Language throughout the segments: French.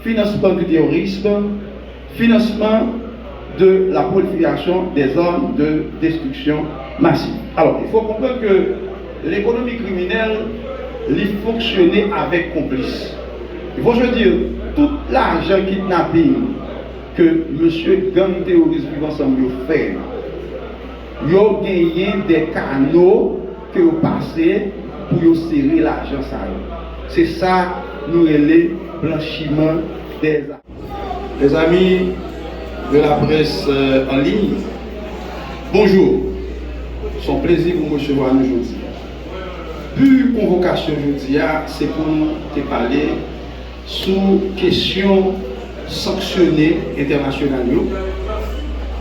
financement du terrorisme, financement de la prolifération des armes de destruction massive. Alors, il faut comprendre que l'économie criminelle, elle fonctionnait avec complices. Il faut se dire, tout l'argent kidnapping que M. gang terroriste vivant ensemble fait, il a gagné des canaux que vous passez pour serrer l'argent. C'est ça, nous, le blanchiment des armes. Les amis de la presse en ligne, bonjour. C'est un plaisir pour me recevoir aujourd'hui. Plus convocation aujourd'hui, c'est pour nous te parler sous question sanctionner internationale.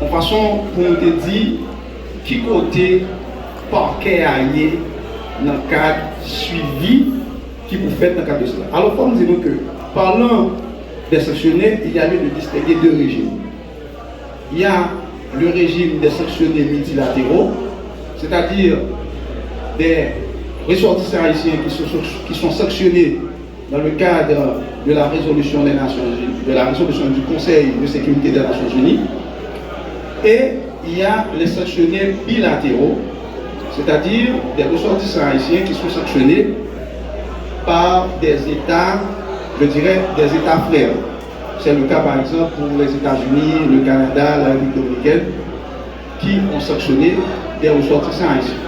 En façon pour nous te dire qui côté parquet allié dans le cadre suivi qui vous fait dans le cadre de cela. Alors, il faut nous dire que parlant des sanctionnés, il y a lieu de distinguer deux régimes. Il y a le régime des sanctionnés multilatéraux, c'est-à-dire des ressortissants haïtiens qui sont sanctionnés dans le cadre de la résolution des Nations Unies, de la résolution du Conseil de sécurité des Nations Unies. Et il y a les sanctionnés bilatéraux, c'est-à-dire des ressortissants haïtiens qui sont sanctionnés par des États, je dirais des États frères. C'est le cas par exemple pour les États-Unis, le Canada, la République dominicaine, qui ont sanctionné des ressortissants haïtiens.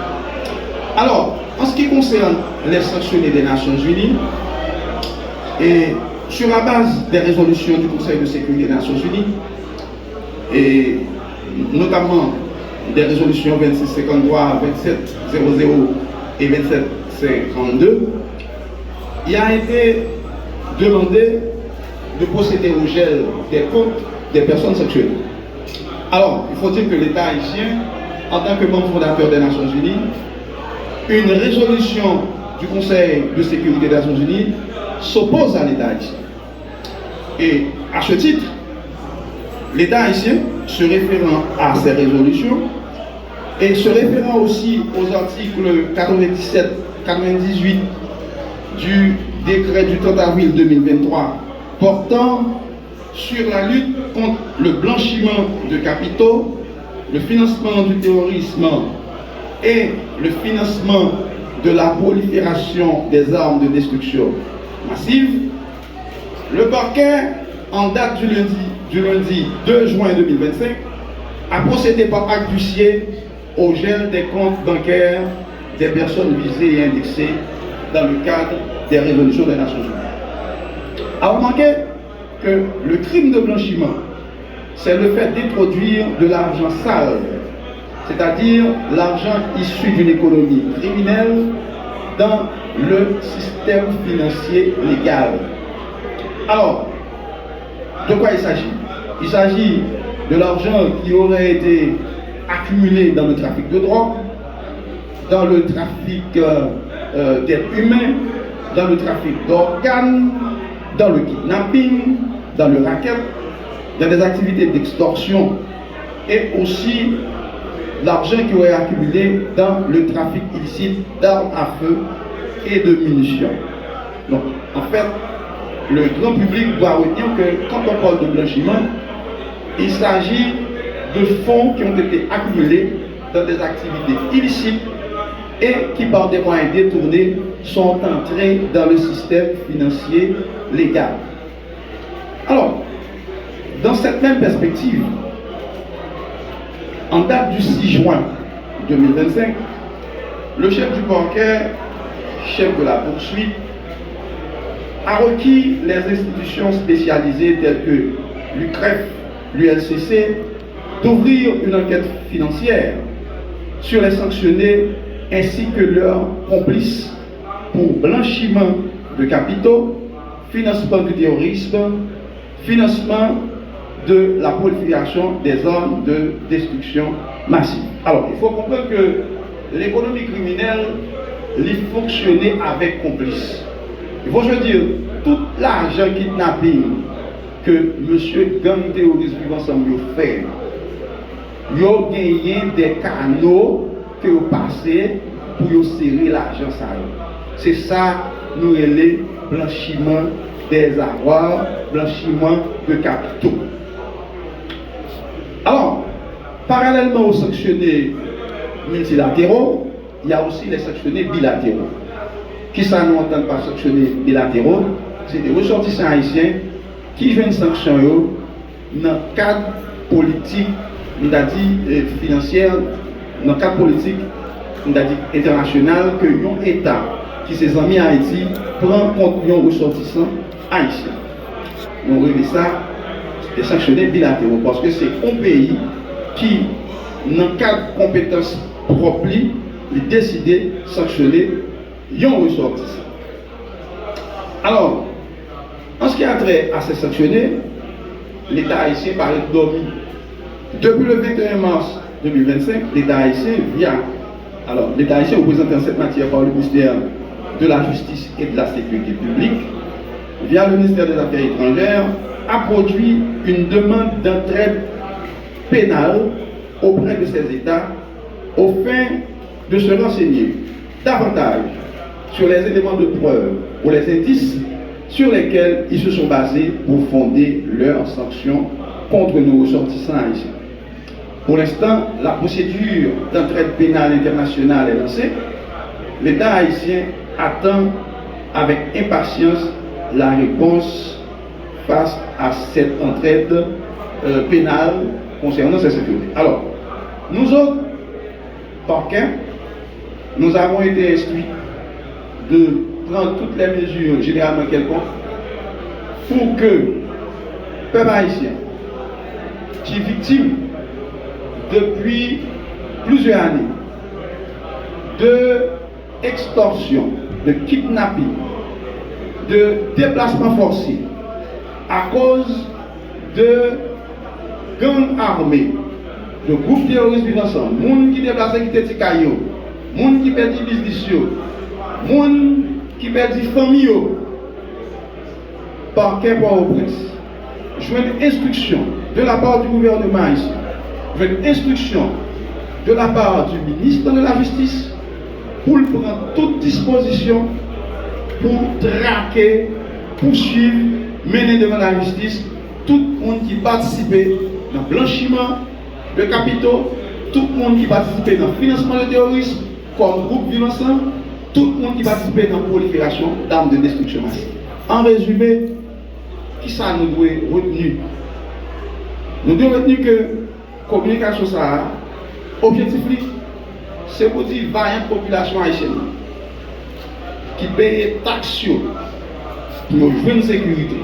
Alors, en ce qui concerne les sanctionnés des Nations Unies, et sur la base des résolutions du Conseil de sécurité des Nations Unies, et notamment des résolutions 2653, 2700 et 2752, il a été demandé de procéder au gel des comptes des personnes sanctionnées. Alors, il faut dire que l'État haïtien, en tant que membre fondateur des Nations Unies, une résolution du Conseil de sécurité des Nations Unies s'oppose à l'État haïtien. Et à ce titre, l'État haïtien, se référant à ces résolutions et se référant aussi aux articles 97-98 du décret du 30 avril 2023 portant sur la lutte contre le blanchiment de capitaux, le financement du terrorisme et le financement de la prolifération des armes de destruction massive, le parquet, en date du lundi 2 juin 2025, a procédé par acte d'huissier au gel des comptes bancaires des personnes visées et indexées dans le cadre des résolutions des Nations Unies. A remarqué que le crime de blanchiment, c'est le fait d'introduire de l'argent sale, c'est-à-dire l'argent issu d'une économie criminelle dans le système financier légal. Alors, de quoi il s'agit? Il s'agit de l'argent qui aurait été accumulé dans le trafic de drogue, dans le trafic d'êtres humains, dans le trafic d'organes, dans le kidnapping, dans le racket, dans des activités d'extorsion et aussi l'argent qui aurait accumulé dans le trafic illicite d'armes à feu et de munitions. Donc, en fait, le grand public doit retenir que quand on parle de blanchiment, il s'agit de fonds qui ont été accumulés dans des activités illicites et qui, par des moyens détournés, sont entrés dans le système financier légal. Alors, dans cette même perspective, en date du 6 juin 2025, le chef du parquet, chef de la poursuite, a requis les institutions spécialisées telles que l'UCREF, l'ULCC, d'ouvrir une enquête financière sur les sanctionnés ainsi que leurs complices pour blanchiment de capitaux, financement du terrorisme, financement de la prolifération des armes de destruction massive. Alors, il faut comprendre que l'économie criminelle, elle fonctionnait avec complices. Il faut se dire, tout l'argent kidnapping que M. gang terroriste vivant ensemble fait, il a gagné des canaux que vous passez pour serrer l'argent. C'est ça, nous, les blanchiment des avoirs, blanchiment de capitaux. Alors, parallèlement aux sanctionnés multilatéraux, il y a aussi les sanctionnés bilatéraux. Qui ça nous entend par sanctionnés bilatéraux? C'est des ressortissants haïtiens qui jouent une sanction dans le cadre politique, on a dit financière, dans le cadre politique, on a dit international, que un État qui s'est mis à Haïti prend contre un ressortissant haïtien. On revient ça des sanctionnés bilatéraux parce que c'est un pays qui, dans le cadre de compétences propres, il décide de sanctionner un ressortissant. Alors, en ce qui a trait à ces sanctionnés, l'État haïtien paraît dormi. Depuis le 21 mars 2025, l'État haïtien l'État haïtien représenté en cette matière par le ministère de la Justice et de la Sécurité publique, via le ministère des Affaires étrangères, a produit une demande d'entraide pénale auprès de ces États au fin de se renseigner davantage sur les éléments de preuve ou les indices sur lesquels ils se sont basés pour fonder leurs sanctions contre nos ressortissants haïtiens. Pour l'instant, la procédure d'entraide pénale internationale est lancée. L'État haïtien attend avec impatience la réponse face à cette entraide pénale concernant ces sécurités. Alors, nous autres, parquets, nous avons été instruits de prendre toutes les mesures généralement quelconques pour que le peuple haïtien, qui est victime depuis plusieurs années de extorsion, de kidnapping, de déplacement forcé à cause de gangs armés, de groupes terroristes vivant ensemble, gens qui déplacent qui étaient caillots, gens qui perdent des business, gens qui perdent des familles, par quel point au presse. Je veux une instruction de la part du gouvernement ici. Je veux une instruction de la part du ministre de la Justice pour prendre toute disposition pour traquer, poursuivre, mener devant la justice tout le monde qui participe dans le blanchiment de capitaux, tout le monde qui participe dans le financement du terrorisme comme groupe violent, tout le monde qui participe dans la prolifération d'armes de destruction massive. En résumé, qui ça nous doit retenir? Nous devons retenir que la communication, ça, objectif, c'est pour dire vaillante population haïtienne qui paye taxes pour jouer une sécurité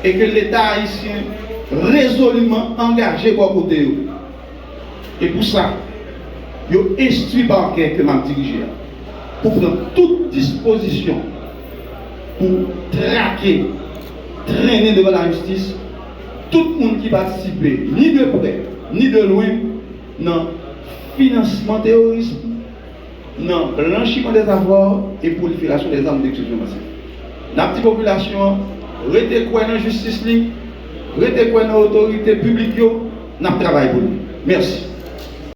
et que l'État haïtien résolument engagé pour côté. Et pour ça, il est instruit par quelqu'un que m'a dirigé pour prendre toute disposition pour traquer, traîner devant la justice tout le monde qui participe, ni de près, ni de loin, dans le financement terrorisme, dans le blanchiment des avoirs et prolifération des armes d'exclusion massive. La petite population, restez quoi dans la justice, restez quoi dans l'autorité publique, nous travaillons pour nous. Merci.